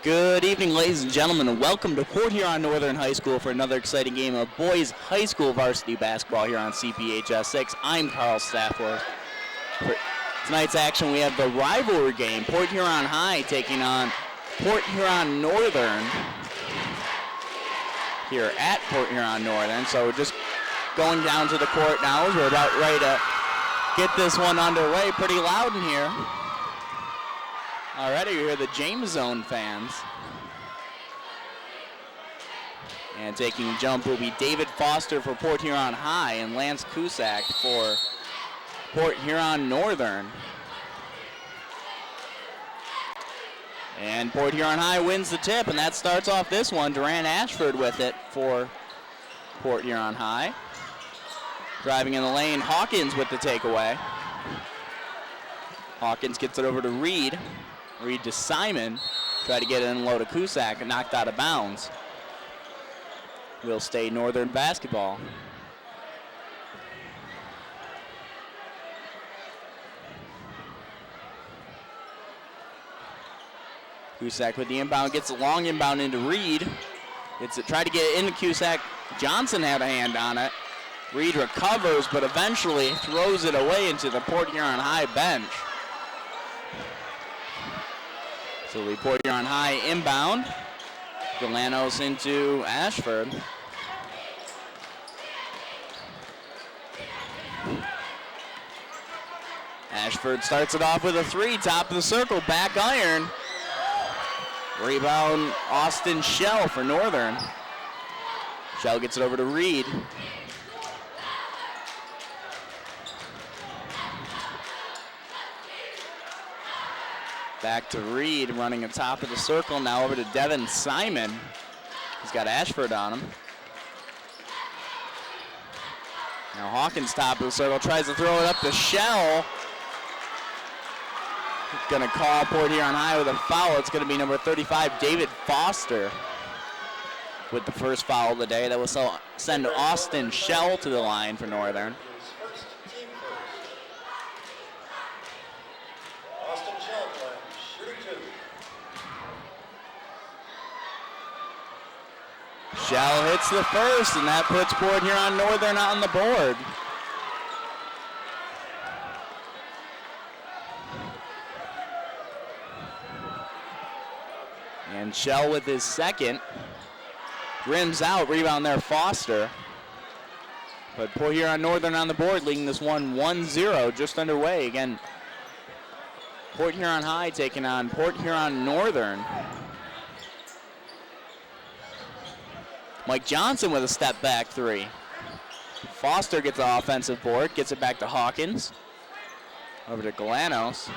Good evening, ladies and gentlemen, and welcome to Port Huron Northern High School for another exciting game of boys high school varsity basketball here on PHHS 6. I'm Carl Stafford. For tonight's action, we have the rivalry game, Port Huron High taking on Port Huron Northern here at Port Huron Northern. So we're just going down to the court now as we're about ready to get this one underway. Pretty loud in here. Already, you hear the James Zone fans. And taking a jump will be David Foster for Port Huron High and Lance Cusack for Port Huron Northern. And Port Huron High wins the tip, and that starts off this one. Durant Ashford with it for Port Huron High. Driving in the lane, Hawkins with the takeaway. Hawkins gets it over to Reed. Reed to Simon. Try to get it in low to Cusack and knocked out of bounds. Will stay Northern basketball. Cusack with the inbound, gets a long inbound into Reed. Tried to get it into Cusack. Johnson had a hand on it. Reed recovers, but eventually throws it away into the Port Huron High bench. So we Port Huron High inbound. Delanos into Ashford. Ashford starts it off with a three, top of the circle, back iron. Rebound, Austin Shell for Northern. Shell gets it over to Reed. Back to Reed, running at top of the circle, now over to Devin Simon. He's got Ashford on him. Now Hawkins top of the circle, tries to throw it up to Shell. Gonna call Port Huron High with a foul. It's gonna be number 35, David Foster, with the first foul of the day. That will send Austin Shell to the line for Northern. Shell hits the first, and that puts Port Huron Northern on the board. And Shell with his second. Rims out, rebound there, Foster. But Port Huron Northern on the board, leading this one 1-0, just underway. Again, Port Huron High taking on Port Huron Northern. Mike Johnson with a step back three. Foster gets the offensive board, gets it back to Hawkins. Over to Galanos.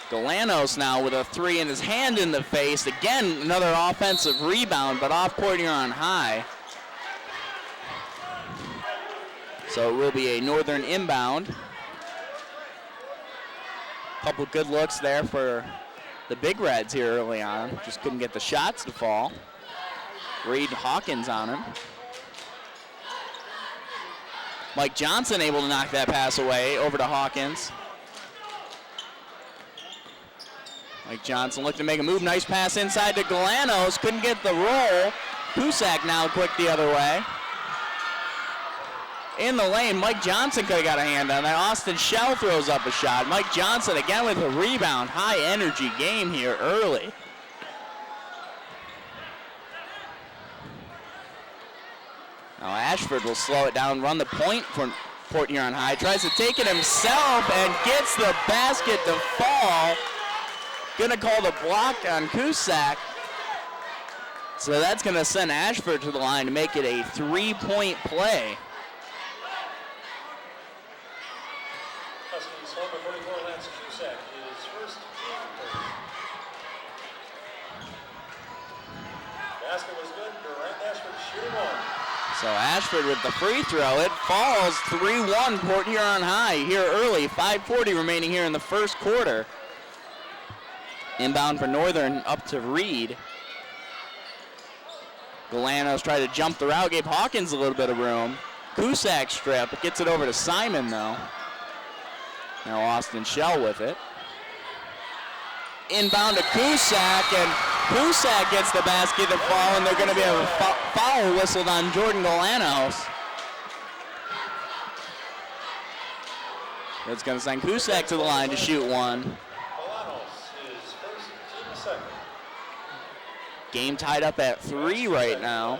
Galanos now with a three and his hand in the face. Again, another offensive rebound, but off Port Huron High. So it will be a Northern inbound. Couple good looks there for the Big Reds here early on. Just couldn't get the shots to fall. Reed Hawkins on him. Mike Johnson able to knock that pass away over to Hawkins. Mike Johnson looked to make a move. Nice pass inside to Galanos. Couldn't get the roll. Cusack now quick the other way. In the lane, Mike Johnson could have got a hand on that. Austin Shell throws up a shot. Mike Johnson again with a rebound. High energy game here early. Now Ashford will slow it down, run the point for Port Huron High. Tries to take it himself and gets the basket to fall. Gonna call the block on Cusack. So that's gonna send Ashford to the line to make it a 3-point play. So Ashford with the free throw. It falls 3-1 Port Huron High here early. 5:40 remaining here in the first quarter. Inbound for Northern up to Reed. Galanos tried to jump the route, gave Hawkins a little bit of room. Cusack strip, gets it over to Simon though. Now Austin Shell with it. Inbound to Cusack, and Cusack gets the basket to fall, and they're going to be a foul whistled on Jordan Galanos. That's going to send Cusack to the line to shoot one. Game tied up at 3 right now.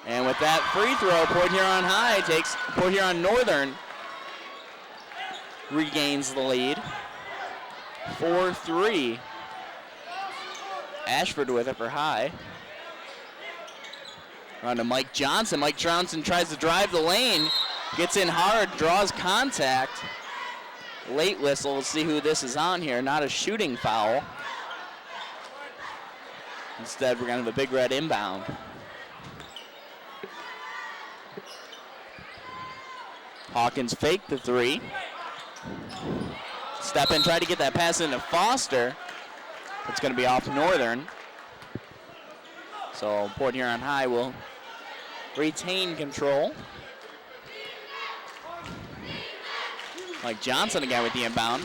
And with that free throw, Port Huron Northern regains the lead. 4-3. Ashford with it for High. On to Mike Johnson. Mike Johnson tries to drive the lane. Gets in hard, draws contact. Late whistle. Let's see who this is on here. Not a shooting foul. Instead, we're going to have a Big Red inbound. Hawkins faked the 3. Step in, try to get that pass into Foster. It's going to be off Northern. So Port Huron High will retain control. Mike Johnson again with the inbound.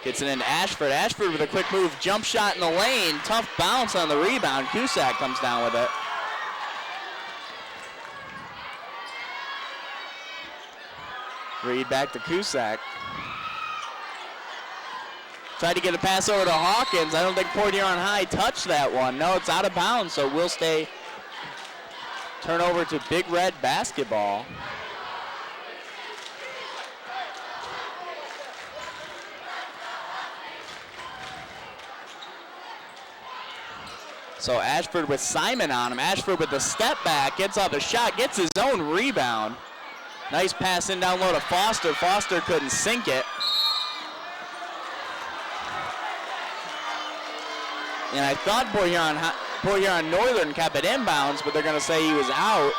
Gets it into Ashford. Ashford with a quick move, jump shot in the lane. Tough bounce on the rebound. Cusack comes down with it. Reed back to Cusack. Tried to get a pass over to Hawkins. I don't think Port Huron High touched that one. No, it's out of bounds, so we'll stay. Turn over to Big Red basketball. So Ashford with Simon on him. Ashford with the step back, gets off a shot, gets his own rebound. Nice pass in down low to Foster. Foster couldn't sink it. And I thought Port Huron Northern kept it inbounds, but they're going to say he was out.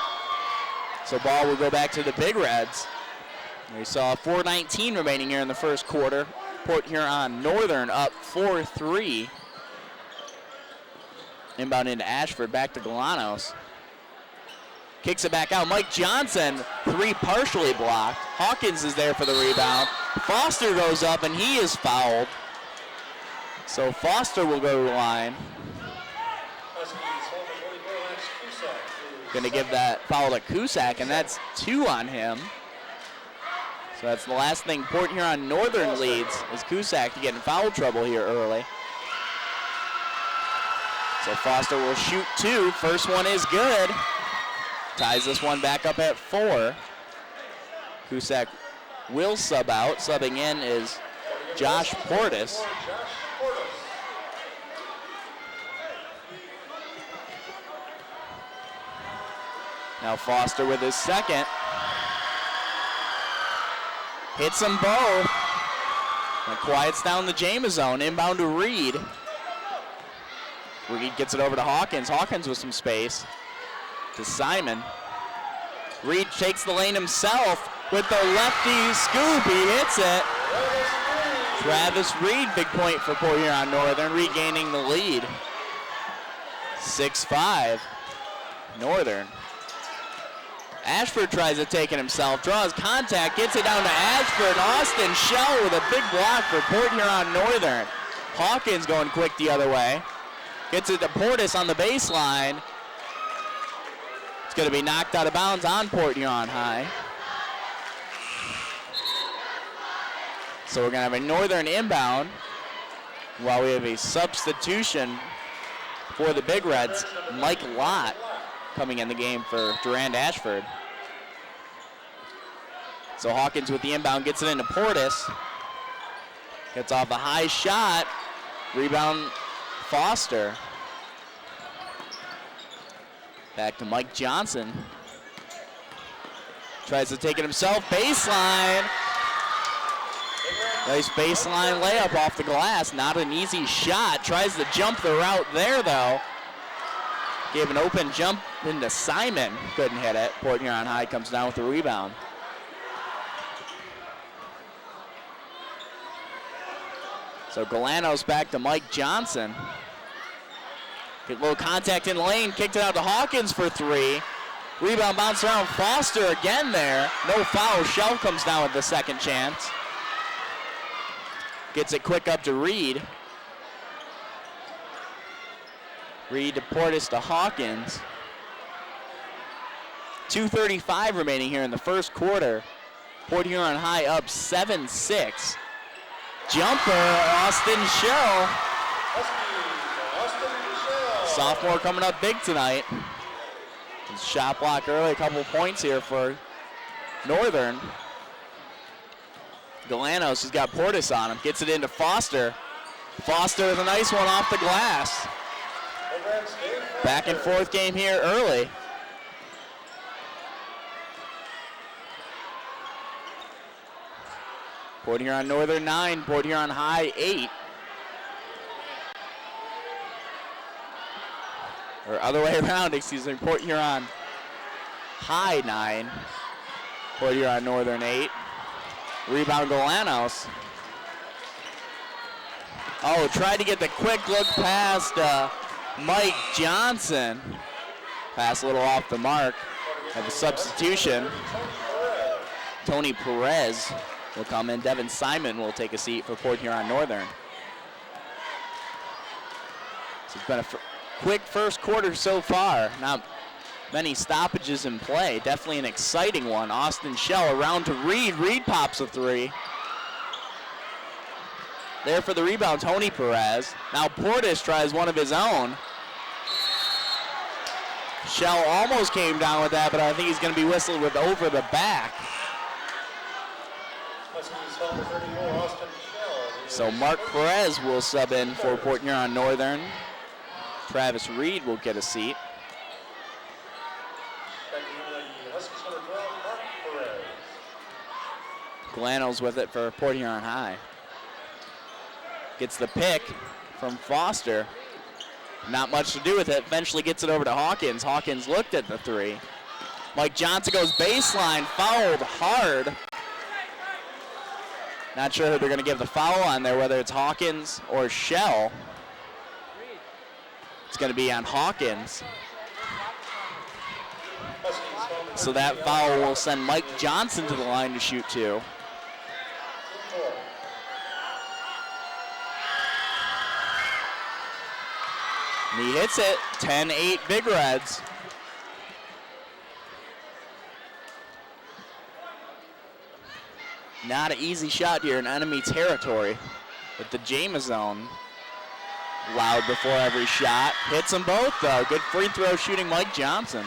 So ball will go back to the Big Reds. We saw 4:19 remaining here in the first quarter. Port Huron Northern up 4-3. Inbound into Ashford, back to Galanos. Kicks it back out. Mike Johnson, 3 partially blocked. Hawkins is there for the rebound. Foster goes up and he is fouled. So Foster will go to the line. Going to give that foul to Cusack, and that's 2 on him. So that's the last thing Port Huron Northern leads, is Cusack to get in foul trouble here early. So Foster will shoot 2. First one is good. Ties this one back up at 4. Cusack will sub out. Subbing in is Josh Portis. Now Foster with his second. Hits them both. And quiets down the Jamazone. Inbound to Reed. Reed gets it over to Hawkins. Hawkins with some space. To Simon. Reed takes the lane himself with the lefty scoop. He hits it. Travis Reed, big point for Port Huron Northern, regaining the lead. 6-5, Northern. Ashford tries to take it himself, draws contact, gets it down to Ashford. Austin Shell with a big block for Port Huron Northern. Hawkins going quick the other way. Gets it to Portis on the baseline. It's going to be knocked out of bounds on Port Huron High. So we're going to have a Northern inbound while we have a substitution for the Big Reds. Mike Lott coming in the game for Durand Ashford. So Hawkins with the inbound, gets it into Portis. Gets off a high shot. Rebound Foster. Back to Mike Johnson. Tries to take it himself. Baseline. Nice baseline layup off the glass. Not an easy shot. Tries to jump the route there, though. Gave an open jump into Simon. Couldn't hit it. Port Huron High comes down with the rebound. So Galanos back to Mike Johnson. Get a little contact in lane, kicked it out to Hawkins for 3. Rebound bounce around, Foster again there. No foul, Shell comes down with the second chance. Gets it quick up to Reed. Reed to Portis to Hawkins. 2:35 remaining here in the first quarter. Port Huron High up 7-6. Jumper, Austin Shell. Sophomore coming up big tonight. Shot block early, a couple points here for Northern. Galanos has got Portis on him, gets it into Foster. Foster with a nice one off the glass. Back and forth game here early. Port Huron Northern 9, Port Huron High 8. Or other way around, excuse me, Port Huron High 9, Port Huron Northern 8. Rebound Galanos. Oh, tried to get the quick look past Mike Johnson. Pass a little off the mark. Have a substitution. Tony Perez will come in. Devin Simon will take a seat for Port Huron Northern. So it's been a quick first quarter so far. Not many stoppages in play. Definitely an exciting one. Austin Shell around to Reed. Reed pops a 3. There for the rebound, Tony Perez. Now Portis tries one of his own. Shell almost came down with that, but I think he's going to be whistled with over the back. So Mark Perez will sub in for Port Huron Northern. Travis Reed will get a seat. Galanos with it for Port Huron High. Gets the pick from Foster. Not much to do with it. Eventually gets it over to Hawkins. Hawkins looked at the 3. Mike Johnson goes baseline, fouled hard. Not sure who they're going to give the foul on there, whether it's Hawkins or Shell. It's going to be on Hawkins. So that foul will send Mike Johnson to the line to shoot 2. And he hits it, 10-8 Big Reds. Not an easy shot here in enemy territory with the Jameson. Loud before every shot. Hits them both though. Good free throw shooting Mike Johnson.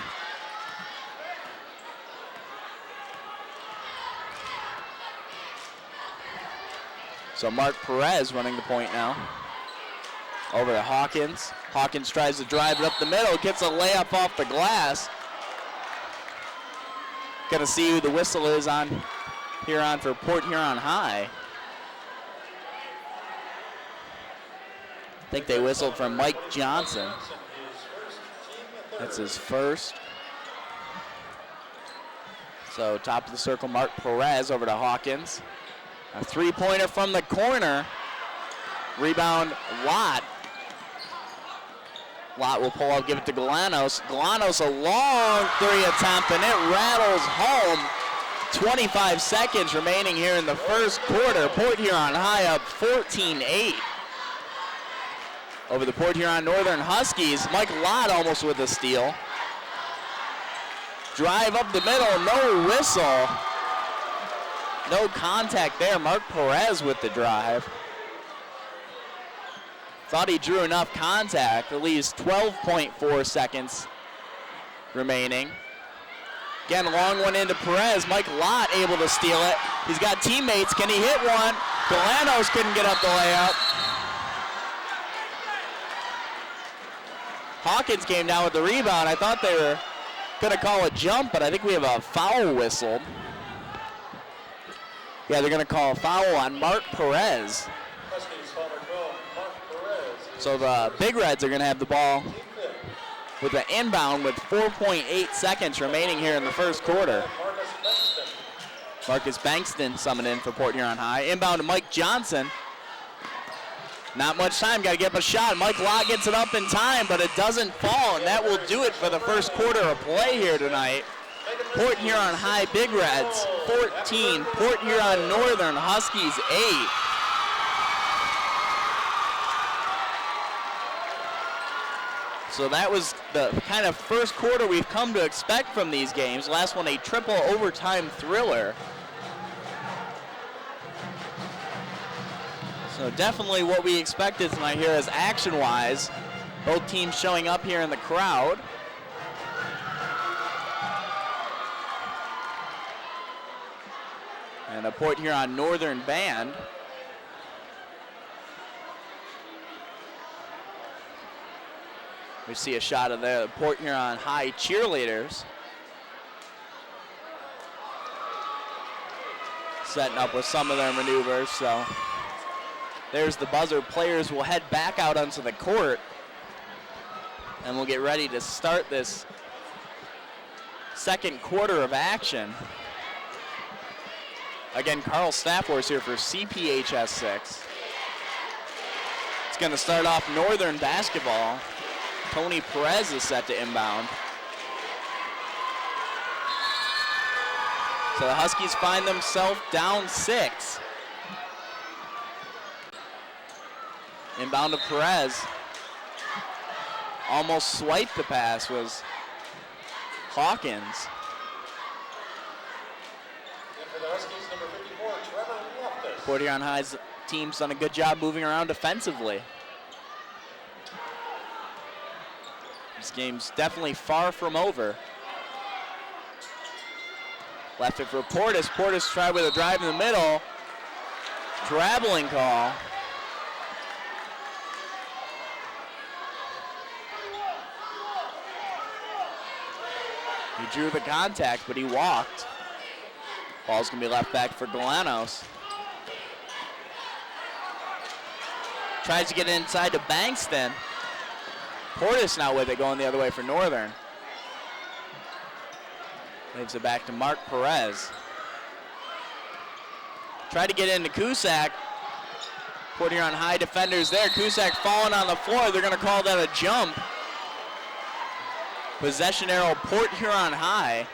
So Mark Perez running the point now. Over to Hawkins. Hawkins tries to drive it up the middle, gets a layup off the glass. Gonna see who the whistle is on here on for Port Huron High. I think they whistled from Mike Johnson. That's his first. So top of the circle, Mark Perez over to Hawkins. A 3-pointer from the corner. Rebound, Lott. Lott will pull up, give it to Galanos. Galanos a long 3 attempt, and it rattles home. 25 seconds remaining here in the first quarter. Port Huron High up 14-8 over the Port Huron Northern Huskies. Mike Lott almost with a steal. Drive up the middle, no whistle. No contact there. Mark Perez with the drive. Thought he drew enough contact. At least 12.4 seconds remaining. Again, long one into Perez. Mike Lott able to steal it. He's got teammates. Can he hit one? Galanos couldn't get up the layup. Hawkins came down with the rebound. I thought they were going to call a jump, but I think we have a foul whistled. Yeah, they're going to call a foul on Mark Perez. So the Big Reds are going to have the ball with an inbound with 4.8 seconds remaining here in the first quarter. Marcus Bankston summoned in for Port Huron High. Inbound to Mike Johnson. Not much time, got to get up a shot. Mike Lott gets it up in time, but it doesn't fall, and that will do it for the first quarter of play here tonight. Port Huron High Big Reds 14, Port Huron Northern Huskies 8. So that was the kind of first quarter we've come to expect from these games. Last one, a triple overtime thriller. So definitely what we expected tonight here is action-wise. Both teams showing up here in the crowd. And a Port Huron Northern band. We see a shot of the Port Huron High cheerleaders. Setting up with some of their maneuvers, so there's the buzzer. Players will head back out onto the court, and we'll get ready to start this second quarter of action. Again, Carl Staffors here for CPHS 6. It's going to start off Northern basketball. Tony Perez is set to inbound. So the Huskies find themselves down 6. Inbound to Perez. Almost swiped the pass was Hawkins. And for the Huskies, number 54, Trevor Loftus. Port Huron High's team's done a good job moving around defensively. This game's definitely far from over. Left it for Portis. Portis tried with a drive in the middle. Traveling call. He drew the contact, but he walked. Ball's gonna be left back for Galanos. Tries to get inside to Bankston. Portis now with it, going the other way for Northern. Leaves it back to Mark Perez. Tried to get into Cusack. Port Huron High defenders there. Cusack falling on the floor. They're gonna call that a jump. Possession arrow, Port Huron High.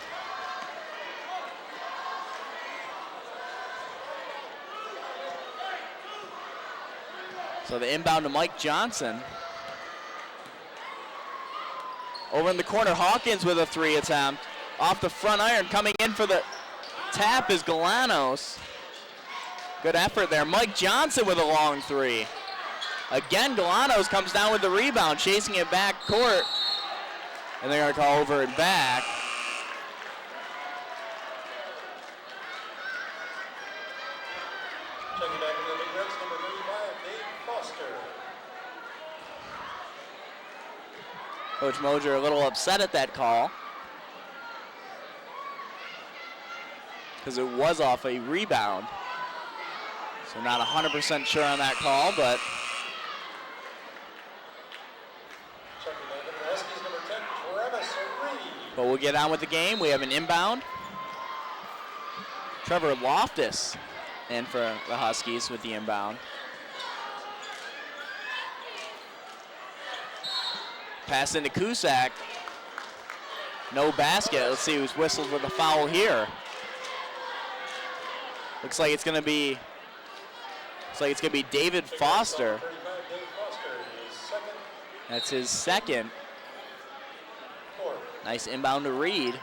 So the inbound to Mike Johnson. Over in the corner, Hawkins with a 3 attempt. Off the front iron, coming in for the tap is Galanos. Good effort there. Mike Johnson with a long 3. Again, Galanos comes down with the rebound, chasing it back court. And they're gonna call over and back. Checking back into the Big Reds, number 35, Dave Foster. Coach Moser a little upset at that call, because it was off a rebound. So not 100% sure on that call, but we'll get on with the game. We have an inbound. Trevor Loftus in for the Huskies with the inbound. Pass into Cusack. No basket. Let's see who's whistled with a foul here. Looks like it's gonna be David Foster. That's his second. Nice inbound to Reed.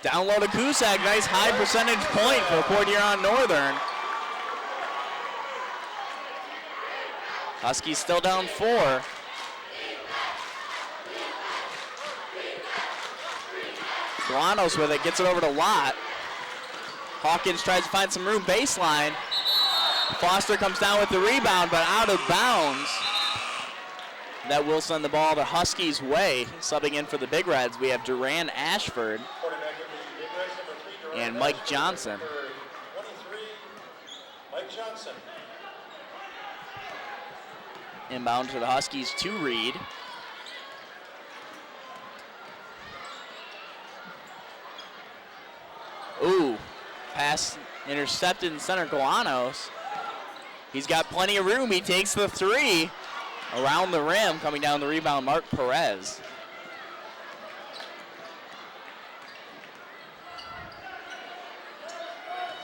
Down low to Cusack. Nice high percentage point for Port Huron Northern. Huskies still down 4. Galanos with it, gets it over to Lott. Hawkins tries to find some room baseline. Foster comes down with the rebound, but out of bounds. That will send the ball the Huskies' way. Subbing in for the Big Reds, we have Duran Ashford and Mike Johnson. 23, Mike Johnson. Inbound to the Huskies to Reed. Ooh, pass Intercepted in center, Galanos. He's got plenty of room. He takes the three. Around the rim, coming down the rebound, Mark Perez.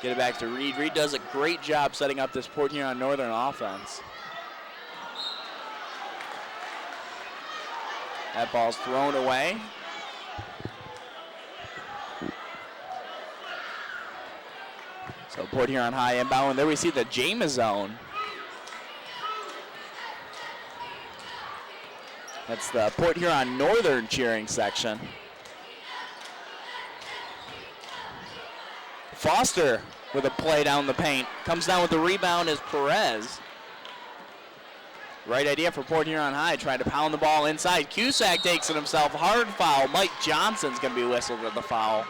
Get it back to Reed. Reed does a great job setting up this Port Huron Northern offense. That ball's thrown away. So Port Huron High inbound, and there we see the James zone. That's the Port Huron Northern cheering section. Foster with a play down the paint. Comes down with the rebound is Perez. Right idea for Port Huron High, trying to pound the ball inside. Cusack takes it himself, hard foul. Mike Johnson's gonna be whistled with the foul.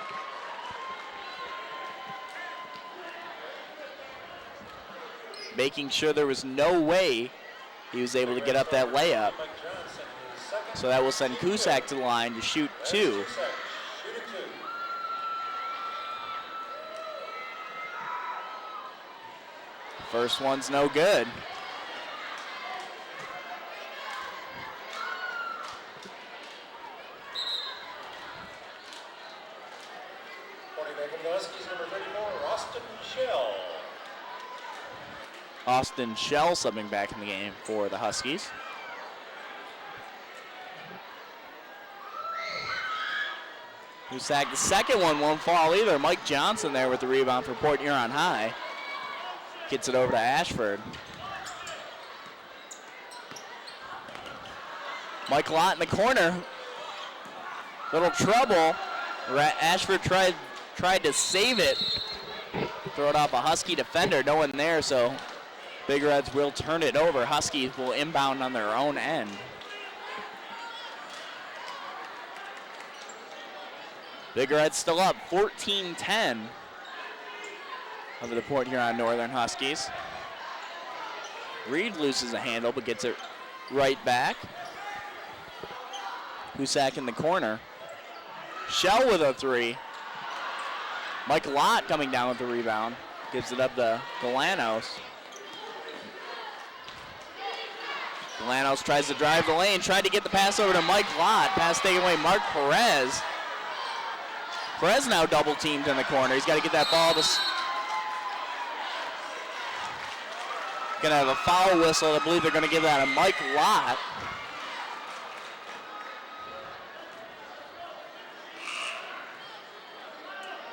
Making sure there was no way he was able to get up that layup. So that will send Cusack to the line to shoot two. First one's no good. Austin Shell subbing back in the game for the Huskies. Cusack, the second one won't fall either. Mike Johnson there with the rebound for Port Huron High. Gets it over to Ashford. Mike Lott in the corner. Little trouble. Ashford tried to save it. Throw it off a Husky defender. No one there, so Big Reds will turn it over. Huskies will inbound on their own end. Big Reds still up 14-10 over the Port Huron Northern Huskies. Reed loses a handle but gets it right back. Cusack in the corner. Shell with a three. Mike Lott coming down with the rebound. Gives it up to Galanos. Galanos tries to drive the lane. Tried to get the pass over to Mike Lott. Pass taken away, Mark Perez. Perez now double teamed in the corner. He's got to get that ball to... Gonna have a foul whistle. I believe they're gonna give that to Mike Lott.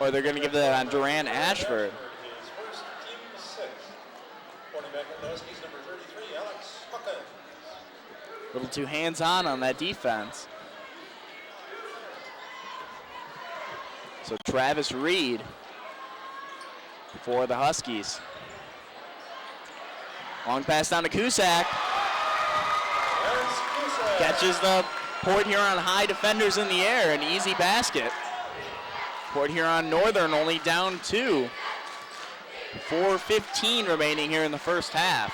Or they're gonna give that on Durant Ashford. A little too hands-on that defense. So Travis Reed for the Huskies. Long pass down to Cusack. Catches the Port Huron High defenders in the air, an easy basket. Port Huron Northern only down 2. 4:15 remaining here in the first half.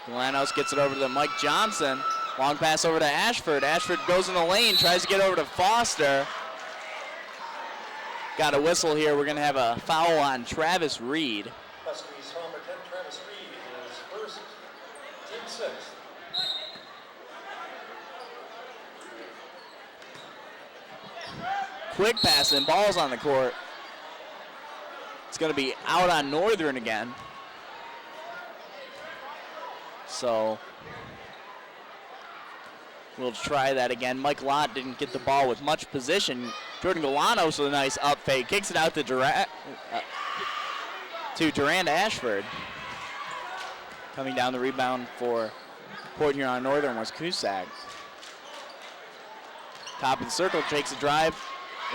Galanos gets it over to Mike Johnson. Long pass over to Ashford. Ashford goes in the lane, tries to get over to Foster. Got a whistle here. We're going to have a foul on Travis Reed. Huskies foul number 10, Travis Reed, is first, team 6. Quick pass and ball's on the court. It's going to be out on Northern again. So we'll try that again. Mike Lott didn't get the ball with much position. Jordan Galanos with a nice up fade. Kicks it out to Durant Ashford. Coming down the rebound for Port Huron Northern was Cusack. Top of the circle, takes a drive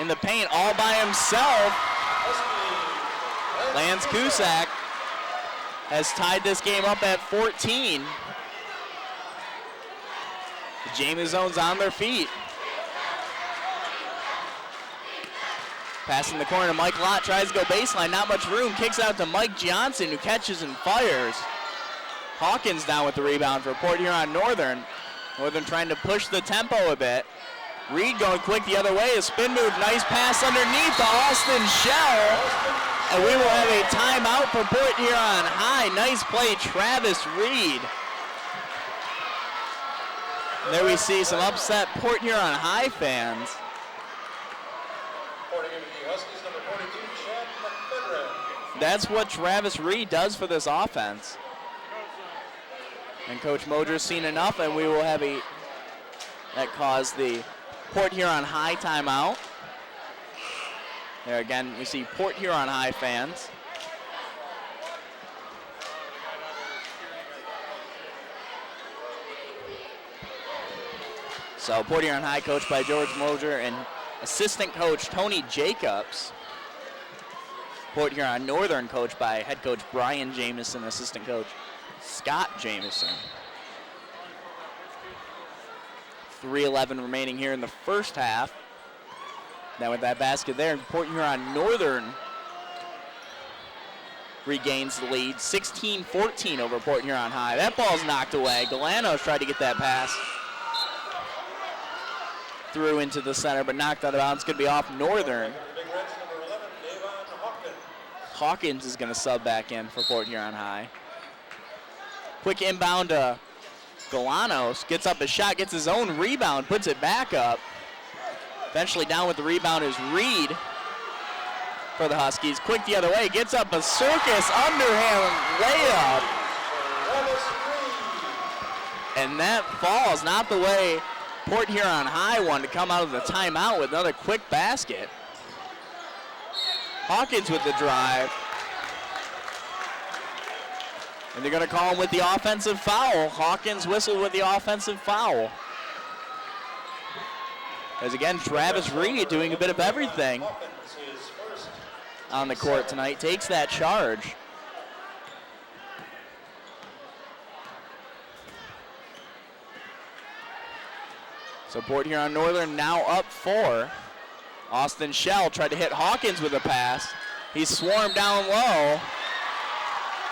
in the paint all by himself. Lance Cusack has tied this game up at 14. The James zone's on their feet. Passing the corner, Mike Lott tries to go baseline, not much room, kicks out to Mike Johnson, who catches and fires. Hawkins down with the rebound for Port Huron Northern. Northern trying to push the tempo a bit. Reed going quick the other way. A spin move. Nice pass underneath to Austin Shell. And we will have a timeout for Port Huron High. Nice play, Travis Reed. There we see some upset Port Huron High fans. That's what Travis Reed does for this offense. And Coach Moser's seen enough, and we will have that caused the Port Huron High timeout. There again, we see Port Huron High fans. So Port Huron High coached by George Moser and assistant coach Tony Jacobs. Port Huron Northern coached by head coach Brian Jamison, assistant coach Scott Jamison. 3:11 remaining here in the first half. Now with that basket there, Port Huron Northern regains the lead, 16-14 over Port Huron High. That ball's knocked away. Galanos tried to get that pass through into the center, but knocked out of bounds. It's going to be off Northern. Hawkins is going to sub back in for Port Huron High. Quick inbound to Galanos. Gets up a shot, gets his own rebound, puts it back up. Eventually down with the rebound is Reed for the Huskies. Quick the other way, gets up a circus underhand layup. And that falls, not the way Port Huron High wanted to come out of the timeout with another quick basket. Hawkins with the drive. And they're going to call him with the offensive foul. Hawkins whistled with the offensive foul. As again, Travis Reed doing a bit of everything on the court tonight. Takes that charge. So Port Huron Northern now up 4. Austin Shell tried to hit Hawkins with a pass. He swarmed down low.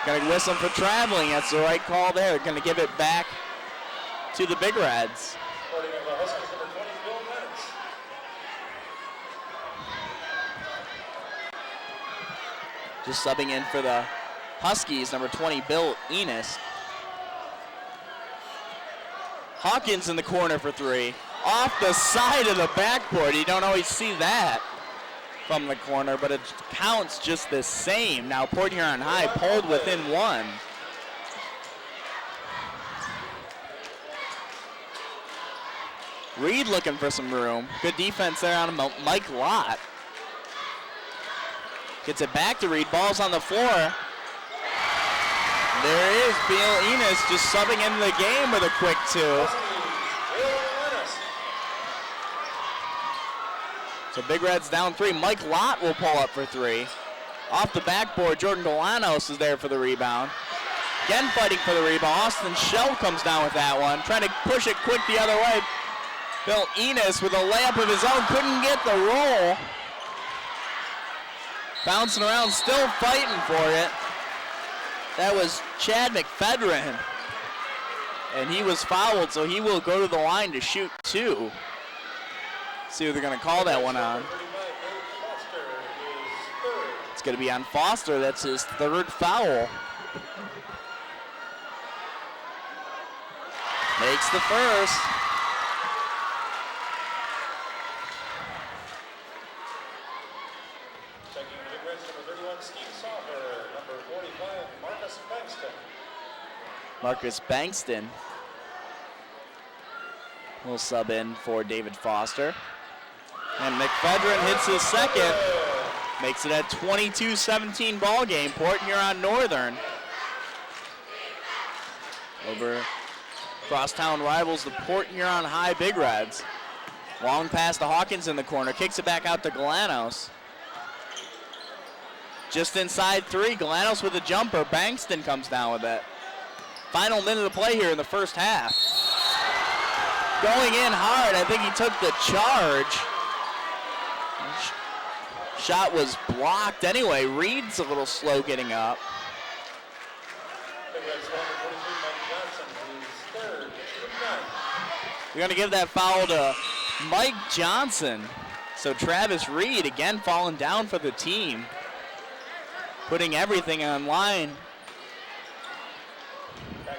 Gonna whistle him for traveling. That's the right call there. Gonna give it back to the Big Reds. Just subbing in for the Huskies, number 20, Bill Enos. Hawkins in the corner for 3. Off the side of the backboard. You don't always see that from the corner, but it counts just the same. Now Port Huron High pulled within 1. Reed looking for some room. Good defense there on Mike Lott. Gets it back to Reed. Ball's on the floor. There is Bill Enos just subbing into the game with a quick 2. So Big Red's down 3. Mike Lott will pull up for 3. Off the backboard, Jordan Galanos is there for the rebound. Again fighting for the rebound. Austin Shell comes down with that one. Trying to push it quick the other way. Bill Enos with a layup of his own. Couldn't get the roll. Bouncing around, still fighting for it. That was Chad McFedrin. And he was fouled, so he will go to the line to shoot 2. See who they're going to call that one on. It's going to be on Foster. That's his 3rd foul. Makes the first. Checking the Big Reds, number 31, Steve Sauter. Number 45, Marcus Bankston. Marcus Bankston will sub in for David Foster. And McFedrin hits his 2nd. Makes it a 22-17 ball game. Port Huron Northern over crosstown rivals, the Port Huron High Big Reds. Long pass to Hawkins in the corner. Kicks it back out to Galanos. Just inside 3. Galanos with a jumper. Bankston comes down with it. Final minute of play here in the first half. Going in hard. I think he took the charge. Shot was blocked anyway. Reed's a little slow getting up. You're going to give that foul to Mike Johnson. So Travis Reed again falling down for the team, putting everything on line.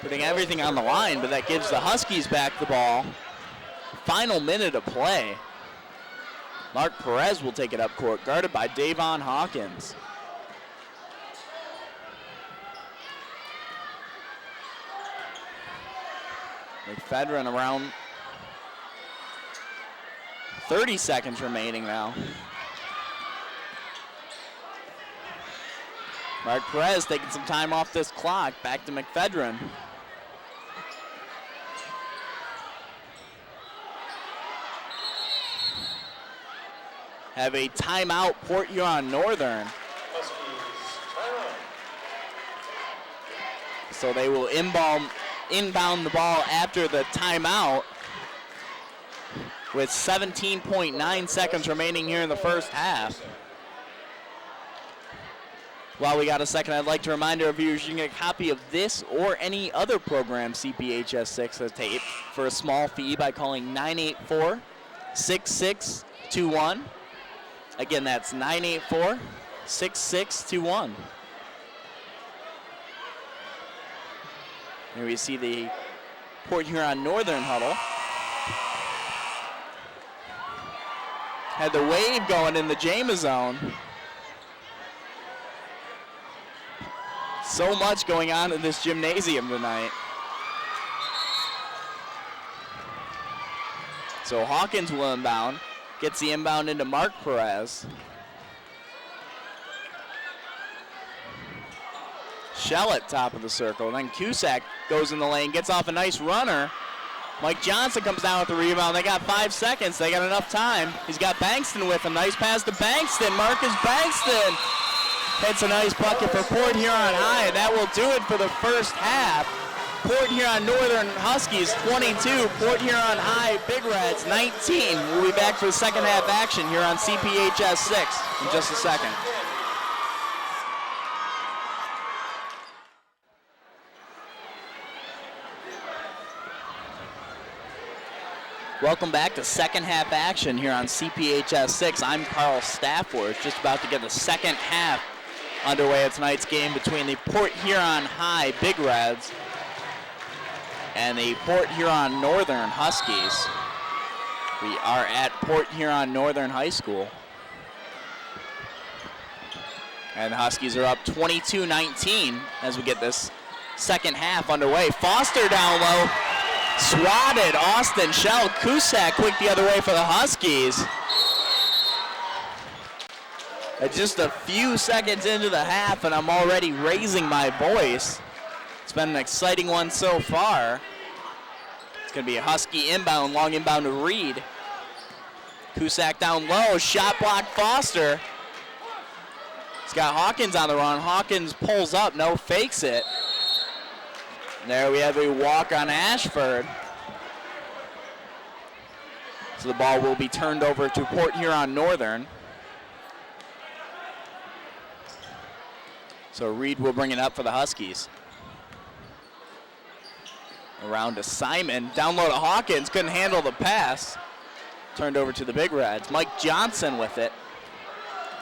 Putting everything on the line, but that gives the Huskies back the ball. Final minute of play. Mark Perez will take it up court, guarded by Davon Hawkins. McFedrin around 30 seconds remaining now. Mark Perez taking some time off this clock. Back to McFedrin. Have a timeout, Port Huron Northern. So they will inbound the ball after the timeout with 17.9 seconds remaining here in the first half. While we got a second, I'd like to remind our viewers you can get a copy of this or any other program CPHS 6 has taped for a small fee by calling 984-6621. Again, that's 984-6621. Here we see the Port Huron Northern huddle. Had the wave going in the Jama zone. So much going on in this gymnasium tonight. So Hawkins will inbound. Gets the inbound into Mark Perez. Shell at top of the circle. Then Cusack goes in the lane, gets off a nice runner. Mike Johnson comes down with the rebound. They got 5 seconds. They got enough time. He's got Bankston with him. Nice pass to Bankston. Marcus Bankston hits a nice bucket for Port Huron High, and that will do it for the first half. Port Huron Northern Huskies 22, Port Huron High Big Reds 19. We'll be back for the second half action here on CPHS 6 in just a second. Welcome back to second half action here on CPHS 6. I'm Carl Stafford, just about to get the second half underway of tonight's game between the Port Huron High Big Reds and the Port Huron Northern Huskies. We are at Port Huron Northern High School. And the Huskies are up 22-19 as we get this second half underway. Foster down low, swatted. Austin Shell. Cusack quick the other way for the Huskies. Just a few seconds into the half and I'm already raising my voice. It's been an exciting one so far. It's going to be a Husky inbound, long inbound to Reed. Cusack down low, shot block Foster. He's got Hawkins on the run. Hawkins pulls up, no fakes it. And there we have a walk on Ashford. So the ball will be turned over to Port Huron Northern. So Reed will bring it up for the Huskies. Around to Simon, down low to Hawkins, couldn't handle the pass. Turned over to the Big Reds. Mike Johnson with it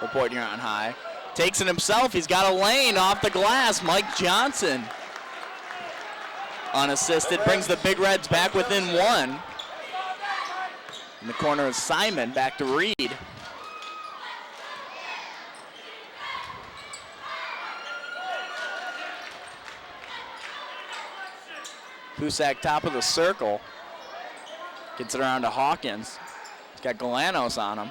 for Port Huron High. Takes it himself, he's got a lane off the glass. Mike Johnson, unassisted, brings the Big Reds back within one. In the corner is Simon, back to Reed. Cusack top of the circle. Gets it around to Hawkins. He's got Galanos on him.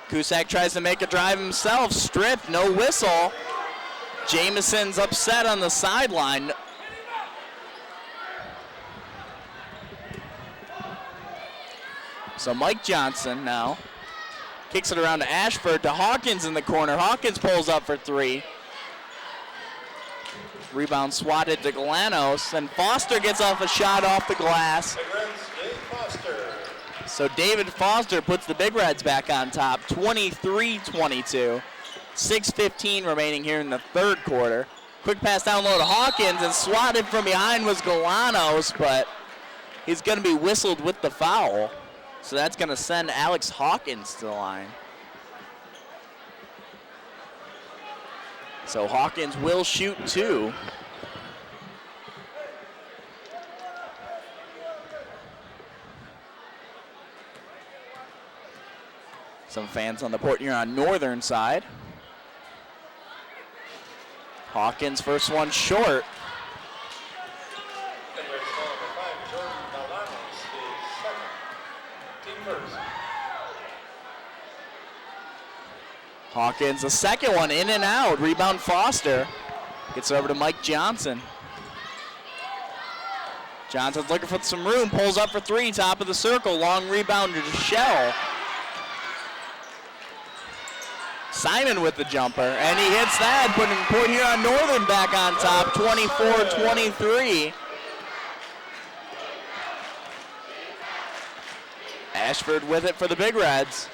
Cusack tries to make a drive himself. Stripped, no whistle. Jameson's upset on the sideline. So Mike Johnson now kicks it around to Ashford, to Hawkins in the corner. Hawkins pulls up for three. Rebound swatted to Galanos, and Foster gets off a shot off the glass. So David Foster puts the Big Reds back on top, 23-22. 6:15 remaining here in the third quarter. Quick pass down low to Hawkins, and swatted from behind was Galanos, but He's going to be whistled with the foul. So that's going to send Alex Hawkins to the line. So Hawkins will shoot 2. Some fans on the Port Huron Northern side. Hawkins, first one short. Hawkins, the second one, in and out. Rebound Foster. Gets it over to Mike Johnson. Johnson's looking for some room, pulls up for 3, top of the circle. Long rebound to Shell. Simon with the jumper, and he hits that, putting Port Huron Northern back on top, 24-23. Ashford with it for the Big Reds.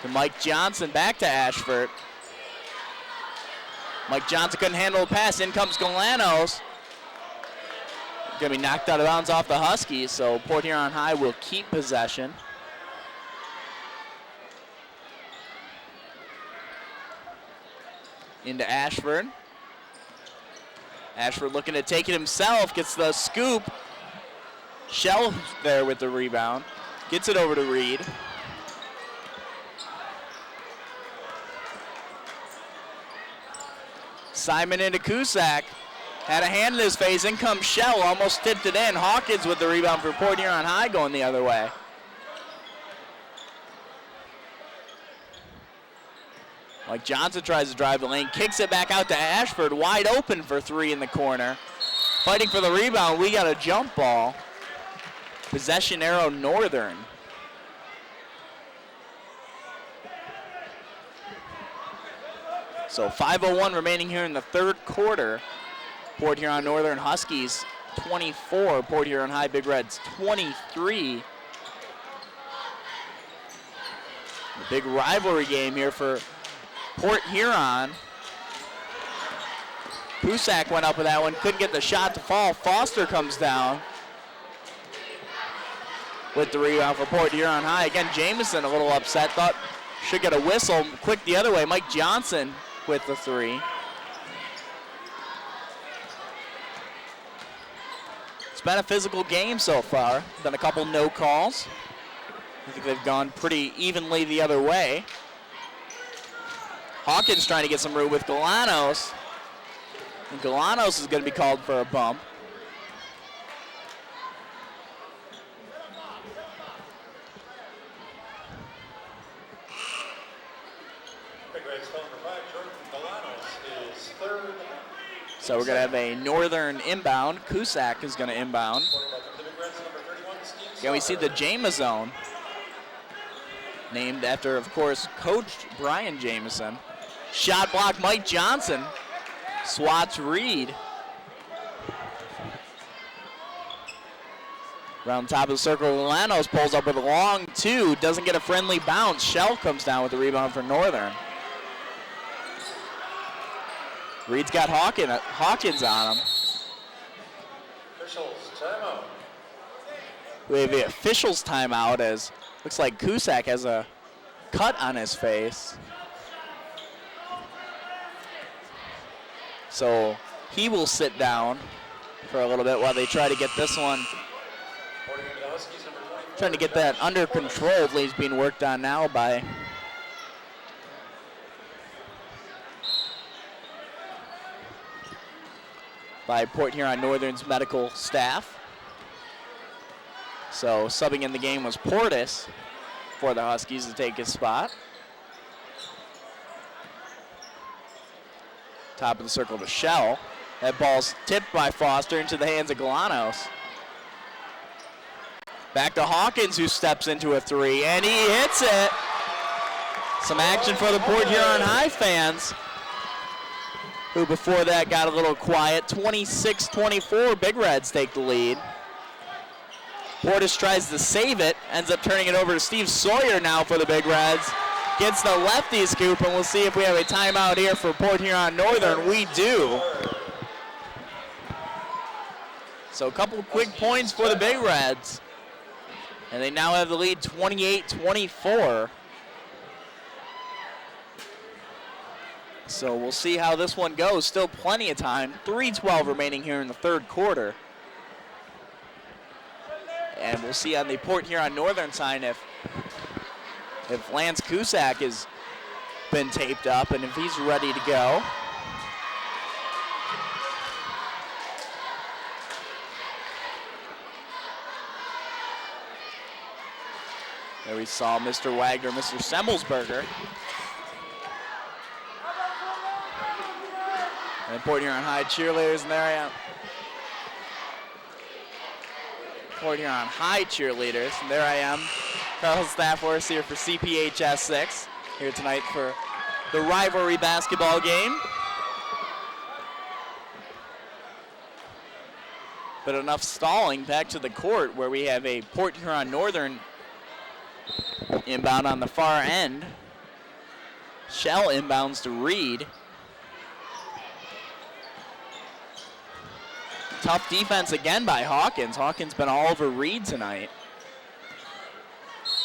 To Mike Johnson, back to Ashford. Mike Johnson couldn't handle the pass. In comes Galanos. Gonna be knocked out of bounds off the Huskies, so Port Huron High will keep possession. Into Ashford. Ashford looking to take it himself, gets the scoop. Shell there with the rebound. Gets it over to Reed. Simon into Cusack. Had a hand in his face. In comes Shell. Almost tipped it in. Hawkins with the rebound for Port Huron High going the other way. Mike Johnson tries to drive the lane. Kicks it back out to Ashford. Wide open for 3 in the corner. Fighting for the rebound. We got a jump ball. Possession arrow Northern. So 5:01 remaining here in the third quarter. Port Huron Northern Huskies 24, Port Huron High Big Reds 23. A big rivalry game here for Port Huron. Cusack went up with that one, couldn't get the shot to fall. Foster comes down with the rebound for Port Huron High. Again, Jameson a little upset, thought should get a whistle. Quick the other way, Mike Johnson with the 3. It's been a physical game so far. Been a couple no calls. I think they've gone pretty evenly the other way. Hawkins trying to get some room with Galanos. And Galanos is going to be called for a bump. So we're going to have a Northern inbound. Cusack is going to inbound. Again, we see the Jameson, named after, of course, Coach Brian Jameson. Shot block, Mike Johnson. Swats Reed. Around top of the circle, Lanos pulls up with a long 2. Doesn't get a friendly bounce. Shell comes down with the rebound for Northern. Reed's got Hawkins on him. Officials timeout. We have the officials timeout as looks like Cusack has a cut on his face. So he will sit down for a little bit while they try to get this one. Trying to get that under control. He's being worked on now by Port Huron Northern's medical staff. So subbing in the game was Portis for the Huskies to take his spot. Top of the circle to Shell. That ball's tipped by Foster into the hands of Galanos. Back to Hawkins, who steps into a 3, and he hits it. Some action for the Port Huron High fans, who before that got a little quiet. 26-24, Big Reds take the lead. Portis tries to save it, ends up turning it over to Steve Sawyer now for the Big Reds. Gets the lefty scoop, and we'll see if we have a timeout here for Port Huron Northern. We do. So a couple quick points for the Big Reds. And they now have the lead 28-24. So we'll see how this one goes. Still plenty of time. 3:12 remaining here in the third quarter. And we'll see on the Port Huron Northern side if Lance Cusack has been taped up and if he's ready to go. There we saw Mr. Wagner, Mr. Semmelsberger. And Port Huron High cheerleaders, and there I am. Port Huron High cheerleaders, and there I am. Carl Staffhorst here for CPHS 6, here tonight for the rivalry basketball game. But enough stalling, back to the court where we have a Port Huron Northern inbound on the far end. Shell inbounds to Reed. Tough defense again by Hawkins. Hawkins been all over Reed tonight.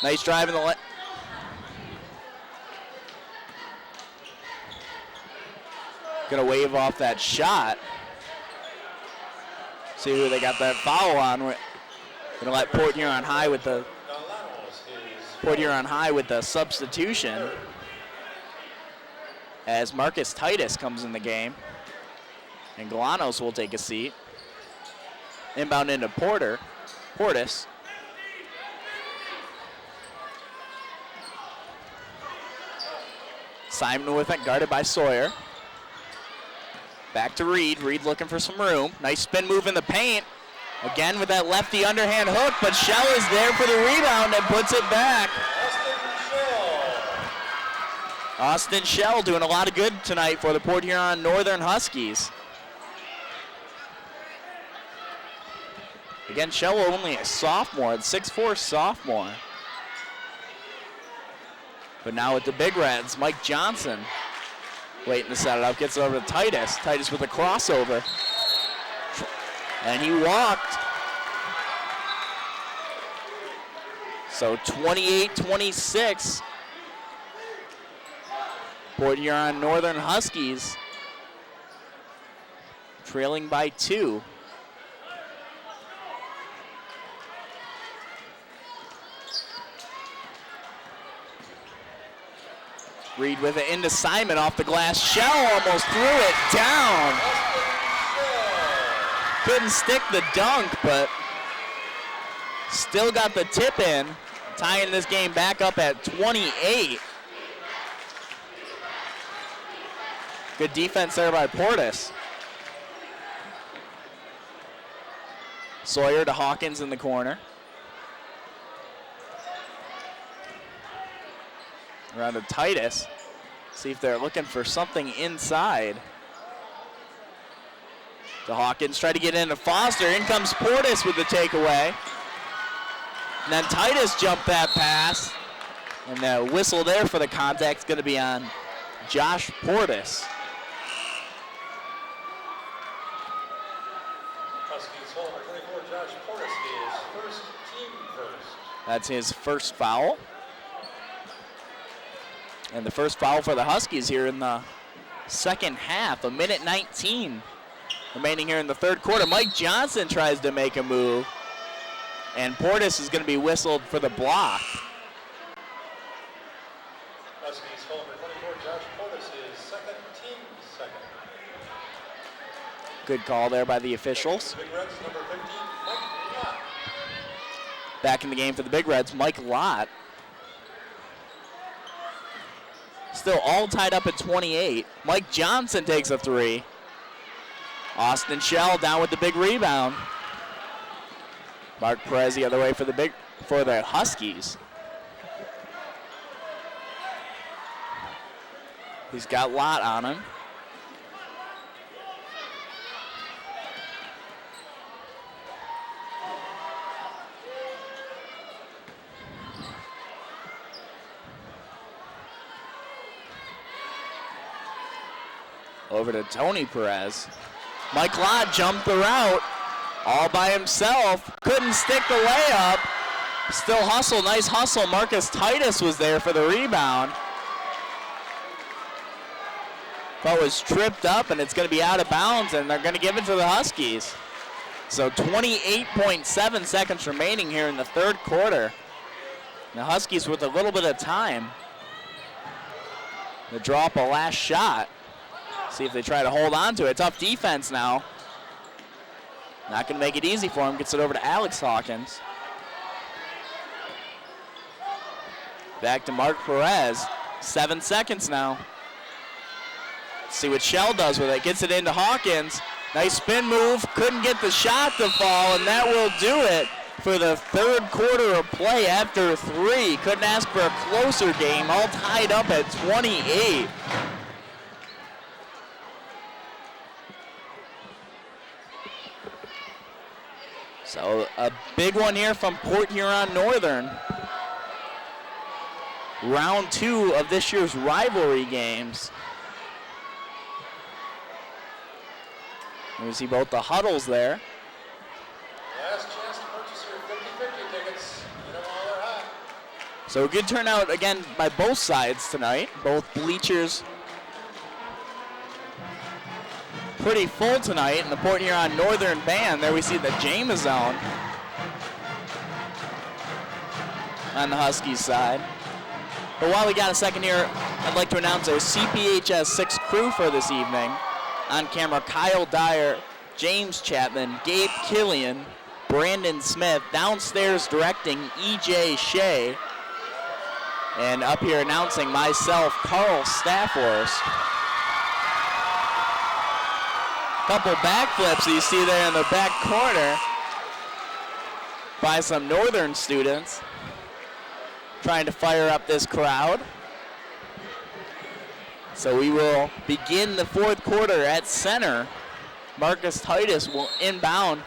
Nice drive in the gonna wave off that shot. See who they got that foul on. We're gonna let Port Huron High with the substitution as Marcus Titus comes in the game. And Galanos will take a seat. Inbound into Portis. Simon with it, guarded by Sawyer. Back to Reed. Reed looking for some room. Nice spin move in the paint. Again with that lefty underhand hook, but Shell is there for the rebound and puts it back. Austin Shell doing a lot of good tonight for the Port Huron Northern Huskies. Again, Shell only a sophomore, a 6'4" sophomore. But now with the Big Reds, Mike Johnson waiting to set it up, gets it over to Titus. Titus with a crossover. And he walked. So 28-26. Port Huron Northern Huskies trailing by 2. Reed with it into Simon off the glass. Shell almost threw it down. Couldn't stick the dunk, but still got the tip in, tying this game back up at 28. Good defense there by Portis. Sawyer to Hawkins in the corner. Around to Titus. See if they're looking for something inside. To Hawkins, try to get into Foster. In comes Portis with the takeaway. And then Titus jumped that pass. And the whistle there for the contact is going to be on Josh Portis. Huskies hold number 24, Josh Portis, his first team first. That's his first foul. And the first foul for the Huskies here in the second half, 1:19 remaining here in the third quarter. Mike Johnson tries to make a move, and Portis is going to be whistled for the block. Huskies hold number 24, Josh Portis, his second team second. Good call there by the officials. Big Reds, number 15, Mike Lott. Back in the game for the Big Reds, Mike Lott. Still all tied up at 28. Mike Johnson takes a three. Austin Shell down with the big rebound. Mark Perez the other way for the Huskies. He's got Lott on him. Over to Tony Perez. Mike Lott jumped the route all by himself. Couldn't stick the layup. Still hustle, nice hustle. Marcus Titus was there for the rebound. But was tripped up, and it's going to be out of bounds, and they're going to give it to the Huskies. So 28.7 seconds remaining here in the third quarter. The Huskies with a little bit of time to drop a last shot. See if they try to hold on to it. Tough defense now. Not going to make it easy for him. Gets it over to Alex Hawkins. Back to Mark Perez. 7 seconds now. Let's see what Shell does with it. Gets it into Hawkins. Nice spin move. Couldn't get the shot to fall, and that will do it for the third quarter of play after 3. Couldn't ask for a closer game. All tied up at 28. So a big one here from Port Huron Northern. Round 2 of this year's rivalry games. We see both the huddles there. Last chance to purchase your 50-50 tickets. Get them while they're hot. So a good turnout again by both sides tonight. Both bleachers pretty full tonight. And the Port Huron Northern band, there we see the James Zone on the Huskies side. But while we got a second here, I'd like to announce our CPHS 6 crew for this evening. On camera, Kyle Dyer, James Chapman, Gabe Killian, Brandon Smith. Downstairs directing, E.J. Shea. And up here announcing myself, Carl Staffhorst. Couple backflips you see there in the back corner by some Northern students trying to fire up this crowd. So we will begin the fourth quarter at center. Marcus Titus will inbound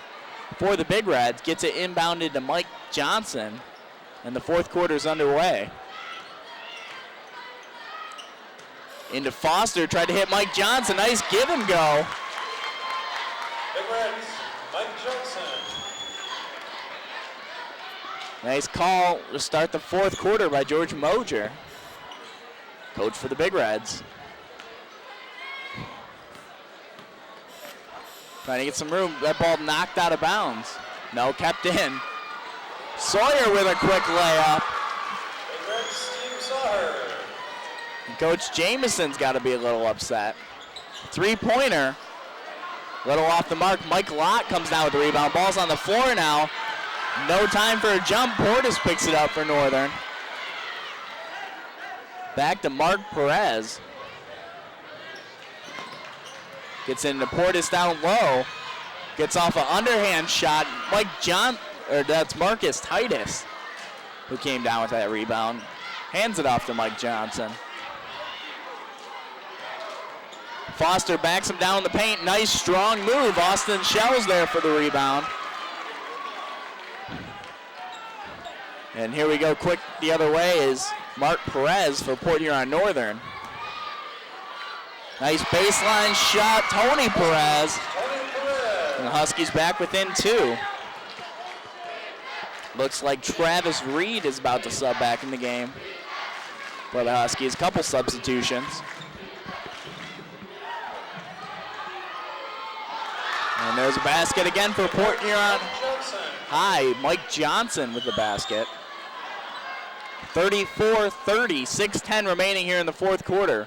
for the Big Reds. Gets it inbounded to Mike Johnson. And the fourth quarter is underway. Into Foster, tried to hit Mike Johnson. Nice give and go. Big Reds, Mike Johnson. Nice call to start the fourth quarter by George Moger, coach for the Big Reds. Trying to get some room. That ball knocked out of bounds. No, kept in. Sawyer with a quick layup. Big Reds team Sawyer. And Coach Jameson's got to be a little upset. Three-pointer. Little off the mark. Mike Lott comes down with the rebound. Ball's on the floor now. No time for a jump. Portis picks it up for Northern. Back to Mark Perez. Gets into Portis down low. Gets off an underhand shot. That's Marcus Titus who came down with that rebound. Hands it off to Mike Johnson. Foster backs him down in the paint. Nice strong move. Austin Shell's there for the rebound. And here we go quick the other way is Mark Perez for Port Huron Northern. Nice baseline shot, Tony Perez. And the Huskies back within 2. Looks like Travis Reed is about to sub back in the game for the Huskies. Couple substitutions. And there's a basket again for Port Huron High. Mike Johnson with the basket. 34-30, 6:10 remaining here in the fourth quarter.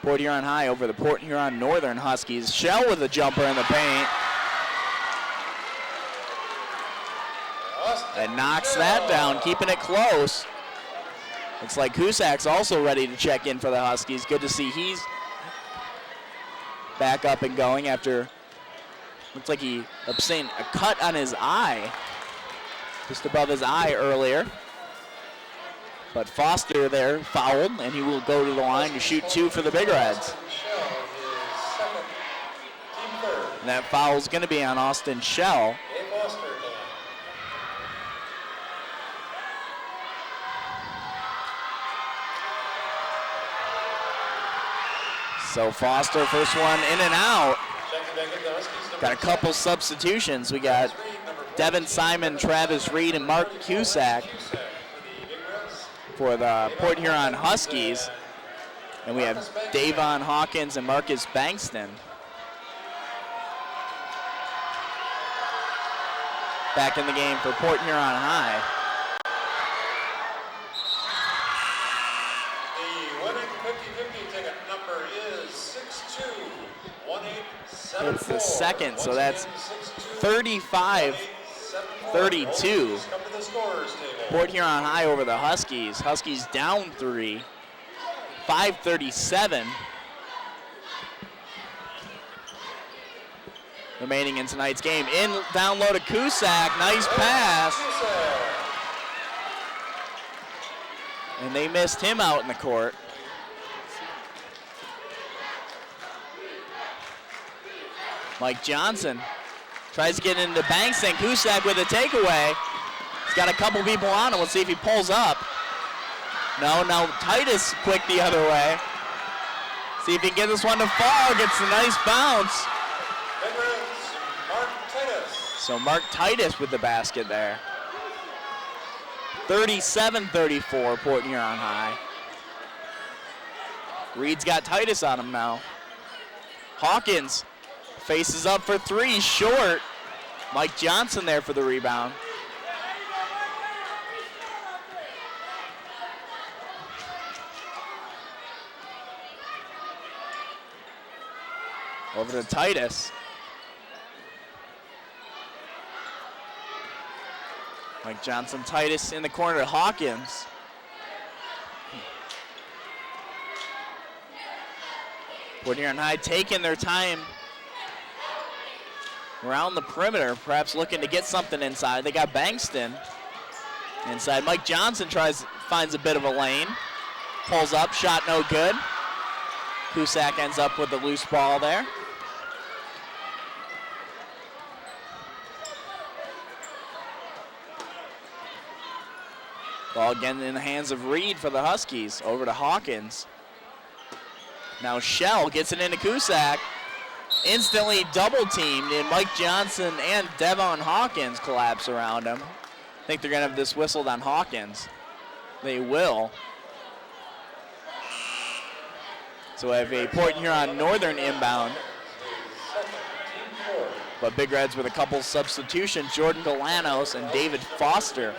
Port Huron High over the Port Huron Northern Huskies. Shell with a jumper in the paint. And knocks that down, keeping it close. Looks like Kusak's also ready to check in for the Huskies. Good to see he's back up and going after, looks like he obtained a cut on his eye, just above his eye earlier. But Foster there fouled, and he will go to the line to shoot 2 for the Big Reds. And that foul is going to be on Austin Shell. So Foster, first one in and out. Checking Got a couple substitutions. We got Devin Simon, Travis Reed, and Mark Cusack for the Port Huron Huskies. And we have Davon Hawkins and Marcus Bankston. Back in the game for Port Huron High. The winning 50-50 ticket number is 621874. It's the second, so that's 35-32. Port Huron High over the Huskies. Huskies down 3, 5:37 remaining in tonight's game. In down low to Cusack, nice pass. And they missed him out in the court. Mike Johnson tries to get into Bankston. Cusack with a takeaway. He's got a couple people on him. Let's see if he pulls up. No, now Titus quick the other way. See if he can get this one to fall. Gets a nice bounce. So Mark Titus with the basket there. 37-34, Port Huron High. Reed's got Titus on him now. Hawkins faces up for 3, short. Mike Johnson there for the rebound. Over to Titus. Mike Johnson, Titus in the corner to Hawkins. Port Huron High taking their time around the perimeter, perhaps looking to get something inside. They got Bankston inside. Mike Johnson finds a bit of a lane. Pulls up, shot no good. Cusack ends up with the loose ball there. Ball again in the hands of Reed for the Huskies. Over to Hawkins. Now Shell gets it into Cusack. Instantly double teamed, and Mike Johnson and Devon Hawkins collapse around him. I think they're going to have this whistled on Hawkins. They will. So we have a Port Huron Northern inbound. But Big Reds with a couple substitutions. Jordan Galanos and David Foster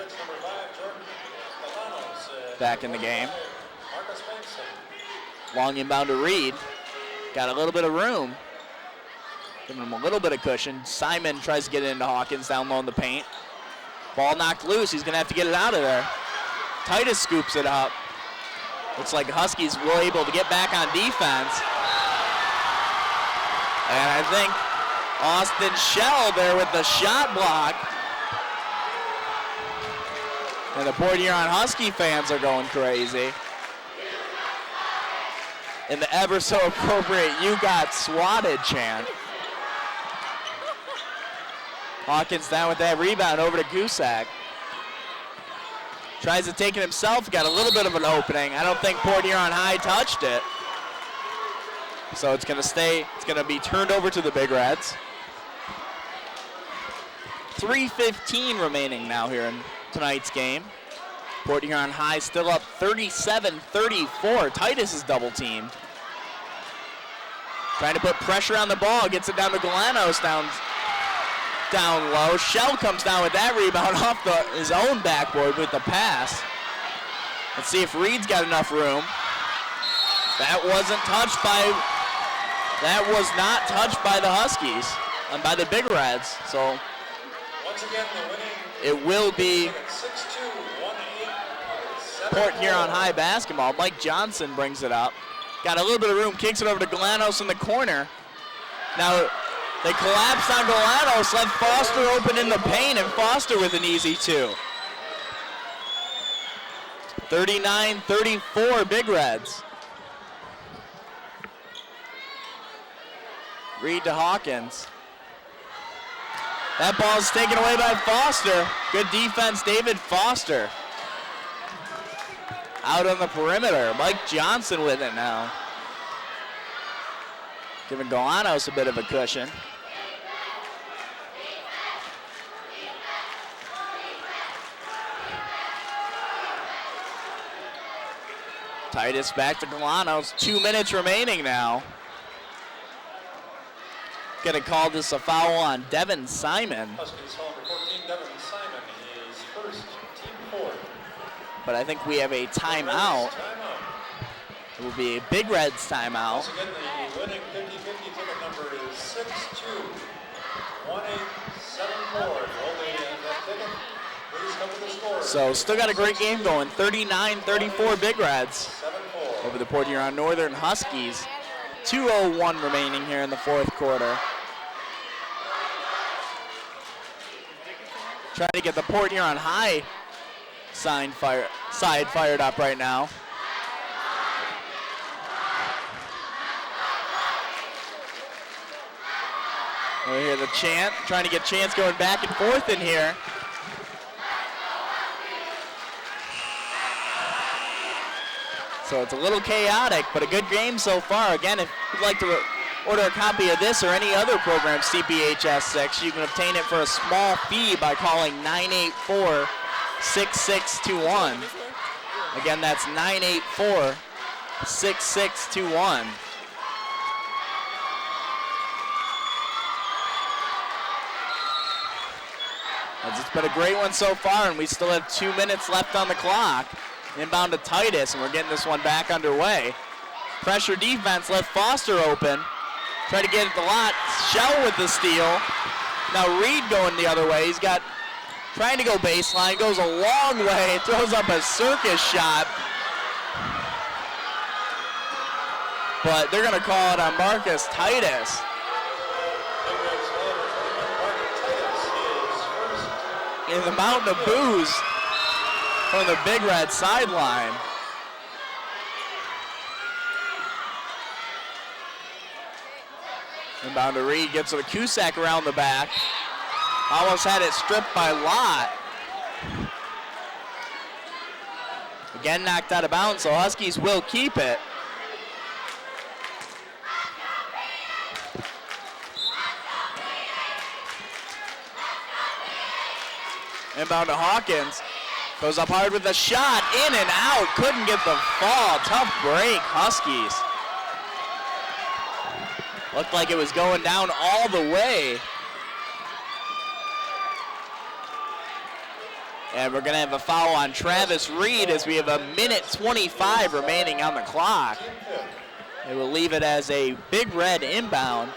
back in the game. Long inbound to Reed. Got a little bit of room. Giving him a little bit of cushion. Simon tries to get it into Hawkins down low in the paint. Ball knocked loose. He's going to have to get it out of there. Titus scoops it up. Looks like the Huskies were able to get back on defense. And I think Austin Shell there with the shot block. And the Port Huron Husky fans are going crazy. In the ever so appropriate "You got swatted" chant. Hawkins down with that rebound over to Cusack. Tries to take it himself, got a little bit of an opening. I don't think Port Huron High touched it. So it's gonna be turned over to the Big Reds. 3:15 remaining now here in tonight's game. Port Huron High still up 37-34. Titus is double teamed. Trying to put pressure on the ball, gets it down to Galanos down low. Shell comes down with that rebound off his own backboard with the pass. Let's see if Reed's got enough room. That was not touched by the Huskies and by the Big Reds. So once again, the winning it will be 6-2-1-8. Port Huron High basketball. Mike Johnson brings it up. Got a little bit of room, kicks it over to Galanos in the corner. Now they collapsed on Galanos, left Foster open in the paint, and Foster with an easy 2. 39-34 Big Reds. Reed to Hawkins. That ball's taken away by Foster. Good defense, David Foster. Out on the perimeter. Mike Johnson with it now. Giving Galanos a bit of a cushion. Titus back to Galanos. 2 minutes remaining now. Gonna call this a foul on Devin Simon. Huskies foul number 14, Devin Simon is first, team fourth. But I think we have a timeout. It will be a Big Reds timeout. Once again, the winning 50-50 ticket number is 621874. Hold that ticket. Please come to the score. So still got a great game going. 39-34 Big Reds over the Port Huron Northern Huskies. 2:01 remaining here in the fourth quarter. Trying to get the Port Huron High side fired up right now. We hear the chant, trying to get chants going back and forth in here. So it's a little chaotic, but a good game so far. Again, if you'd like to order a copy of this or any other program, CPHS 6, you can obtain it for a small fee by calling 984-6621. Again, that's 984-6621. It's been a great one so far, and we still have 2 minutes left on the clock. Inbound to Titus, and we're getting this one back underway. Pressure defense left Foster open. Try to get at the lot. Shell with the steal. Now Reed going the other way. He's trying to go baseline, goes a long way, throws up a circus shot. But they're going to call it on Marcus Titus. In the mountain of boos from the Big Red sideline. Inbound to Reed, gets to the Cusack around the back. Almost had it stripped by Lott. Again knocked out of bounds, so Huskies will keep it. Inbound to Hawkins. Goes up hard with a shot, in and out, couldn't get the fall. Tough break, Huskies. Looked like it was going down all the way. And we're gonna have a foul on Travis Reed as we have a minute 25 remaining on the clock. It will leave it as a Big Red inbound,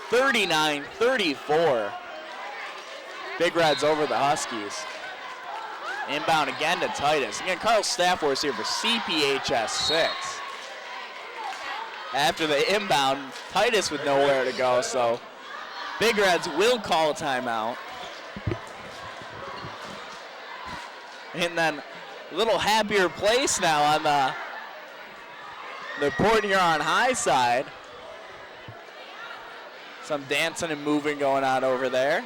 39-34. Big Reds over the Huskies. Inbound again to Titus. Again, Carl Stafford here for CPHS 6. After the inbound, Titus with nowhere to go, so Big Reds will call a timeout. And then a little happier place now on the Port Huron High side. Some dancing and moving going on over there.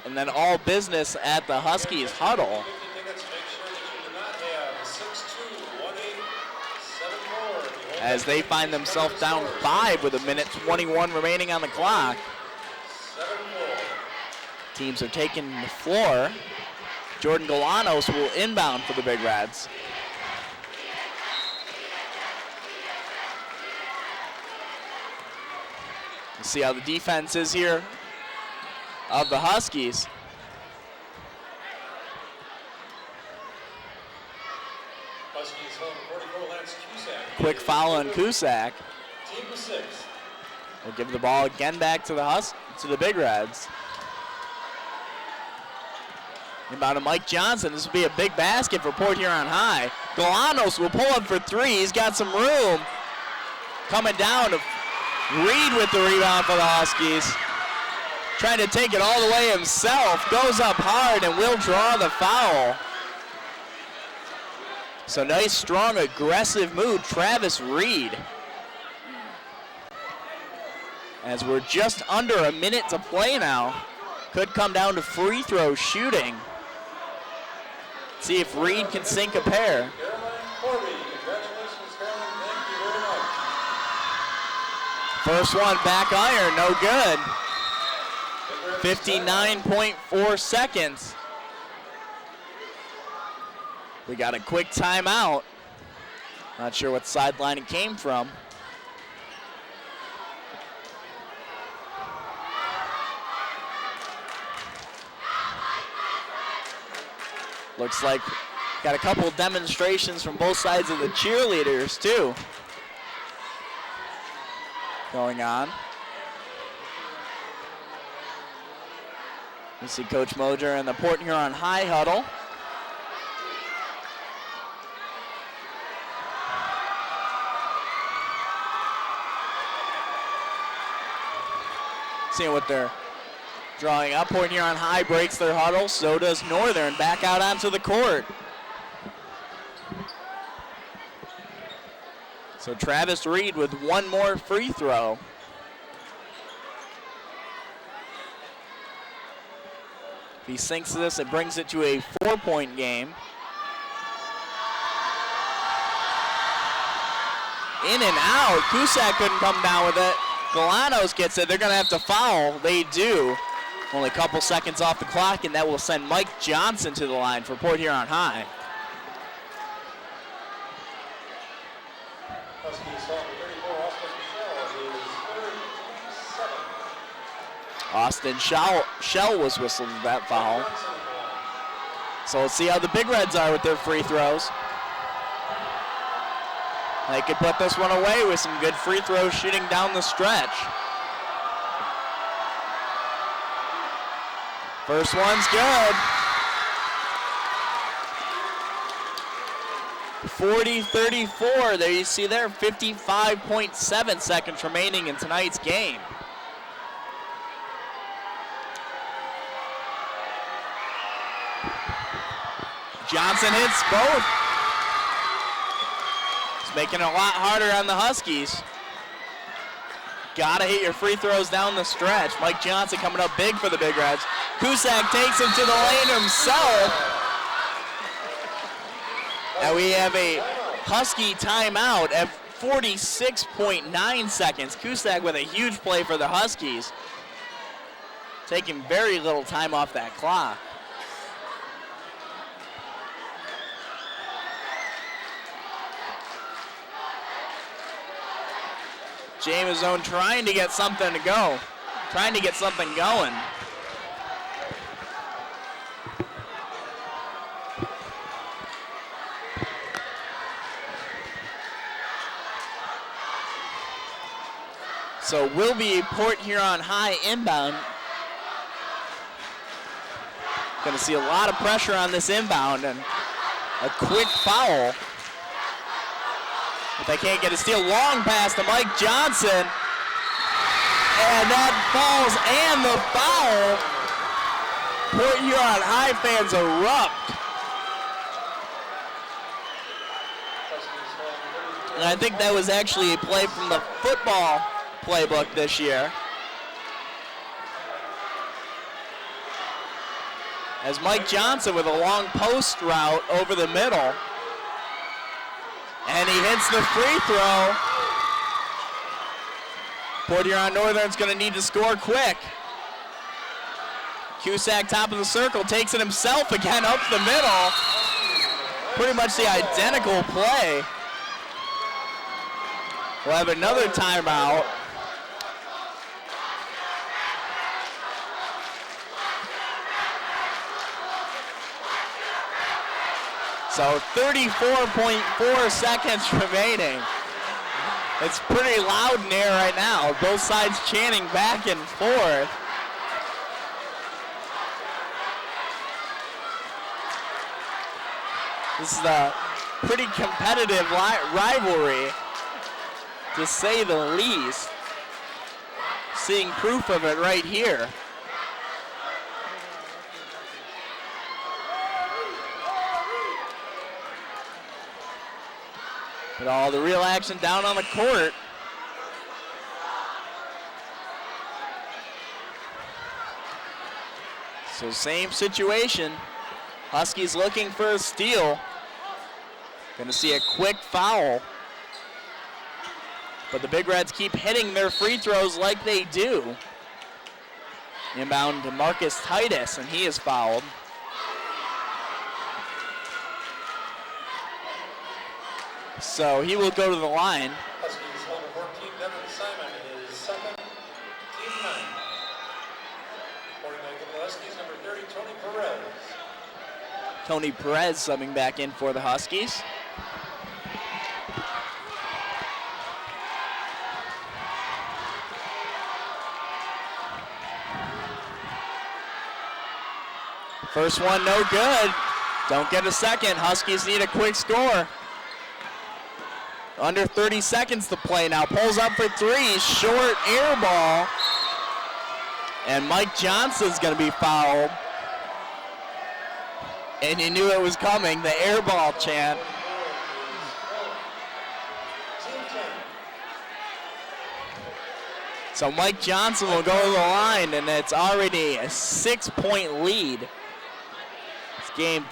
And then all business at the Huskies huddle. As they find themselves down 5 with a minute 21 remaining on the clock. Teams are taking the floor. Jordan Galanos will inbound for the Big Reds. Let's see how the defense is here of the Huskies. Quick foul on Cusack. We'll give the ball again back to the Big Reds. Inbound to Mike Johnson. This will be a big basket for Port Huron High. Galanos will pull up for 3. He's got some room. Coming down to Reed with the rebound for the Huskies. Trying to take it all the way himself. Goes up hard and will draw the foul. So nice, strong, aggressive move, Travis Reed. As we're just under a minute to play now. Could come down to free throw shooting. See if Reed can sink a pair. First one, back iron, no good. 59.4 seconds. We got a quick timeout. Not sure what sideline it came from. Looks like got a couple demonstrations from both sides of the cheerleaders too going on. We see Coach Moser in the Port Huron High huddle. Seeing what they're drawing up. Port Huron High breaks their huddle, so does Northern. Back out onto the court. So Travis Reed with one more free throw. If he sinks this, it brings it to a 4-point game. In and out. Cusack couldn't come down with it. Galanos gets it. They're going to have to foul. They do. Only a couple seconds off the clock, and that will send Mike Johnson to the line for Port Huron High. Austin Shell was whistled that foul. So let's see how the Big Reds are with their free throws. They could put this one away with some good free throw shooting down the stretch. First one's good. 40-34, there you see there, 55.7 seconds remaining in tonight's game. Johnson hits both. It's making it a lot harder on the Huskies. Gotta hit your free throws down the stretch. Mike Johnson coming up big for the Big Reds. Cusack takes him to the lane himself. And we have a Husky timeout at 46.9 seconds. Cusack with a huge play for the Huskies. Taking very little time off that clock. Jameson trying to get something to go. Trying to get something going. So will be Port Huron High inbound. Going to see a lot of pressure on this inbound and a quick foul. If they can't get a steal, long pass to Mike Johnson. And that falls and the foul. Port Huron High fans erupt. And I think that was actually a play from the football playbook this year. As Mike Johnson with a long post route over the middle. And he hits the free throw. Port Huron Northern's going to need to score quick. Cusack, top of the circle, takes it himself again up the middle. Pretty much the identical play. We'll have another timeout. So 34.4 seconds remaining. It's pretty loud in here right now. Both sides chanting back and forth. This is a pretty competitive rivalry, to say the least. Seeing proof of it right here. But all the real action down on the court. So same situation. Huskies looking for a steal. Gonna see a quick foul. But the Big Reds keep hitting their free throws like they do. Inbound to Marcus Titus, and he is fouled. So he will go to the line. Huskies number 14, Devin Simon, his second, team 9. Reporting back for the Huskies, number 30, Tony Perez. Tony Perez subbing back in for the Huskies. First one, no good. Don't get a second. Huskies need a quick score. Under 30 seconds to play now. Pulls up for three. Short air ball. And Mike Johnson's going to be fouled. And you knew it was coming, the air ball chant. So Mike Johnson will go to the line, and it's already a 6-point lead. This game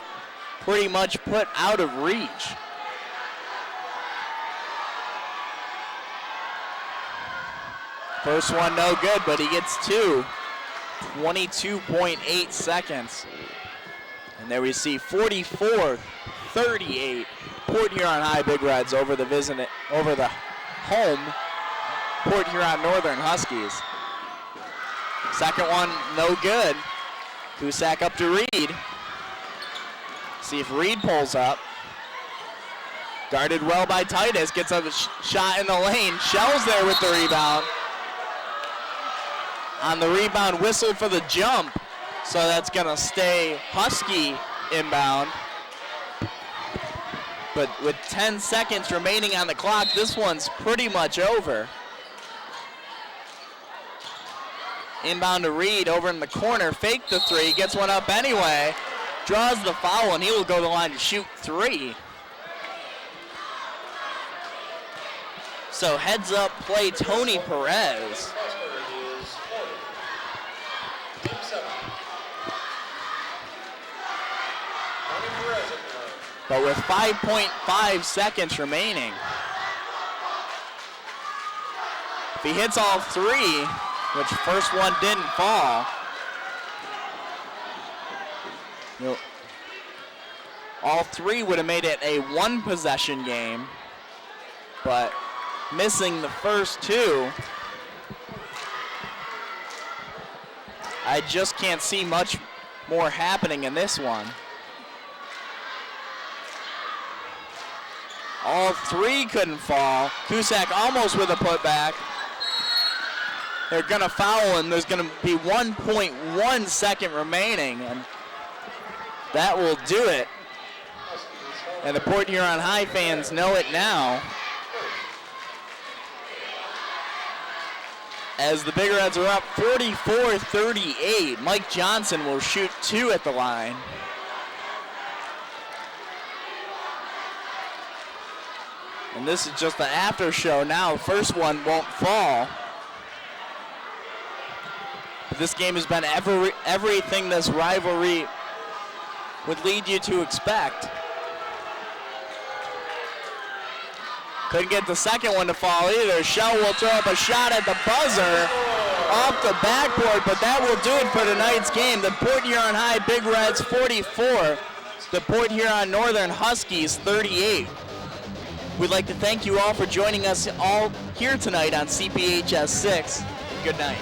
pretty much put out of reach. First one no good, but he gets two. 22.8 seconds. And there we see 44-38. Port Huron High Big Reds over the home Port Huron Northern Huskies. Second one no good. Cusack up to Reed. See if Reed pulls up. Guarded well by Titus. Gets a shot in the lane. Shell's there with the rebound. On the rebound, whistled for the jump. So that's going to stay Husky inbound. But with 10 seconds remaining on the clock, this one's pretty much over. Inbound to Reed over in the corner. Fake the three. Gets one up anyway. Draws the foul, and he will go to the line to shoot three. So heads up play Tony Perez. But with 5.5 seconds remaining, if he hits all three, which first one didn't fall, all three would have made it a one-possession game, but missing the first two, I just can't see much more happening in this one. All three couldn't fall. Cusack almost with a putback. They're going to foul, and there's going to be 1.1 second remaining, and that will do it. And the Port Huron High fans know it now. As the Big Reds are up 44-38, Mike Johnson will shoot two at the line. And this is just the after show now. First one won't fall. But this game has been everything this rivalry would lead you to expect. Couldn't get the second one to fall either. Shell will throw up a shot at the buzzer off the backboard, but that will do it for tonight's game. The Port Huron High Big Reds 44, the Port Huron Northern Huskies 38. We'd like to thank you all for joining us all here tonight on CPHS 6. Good night.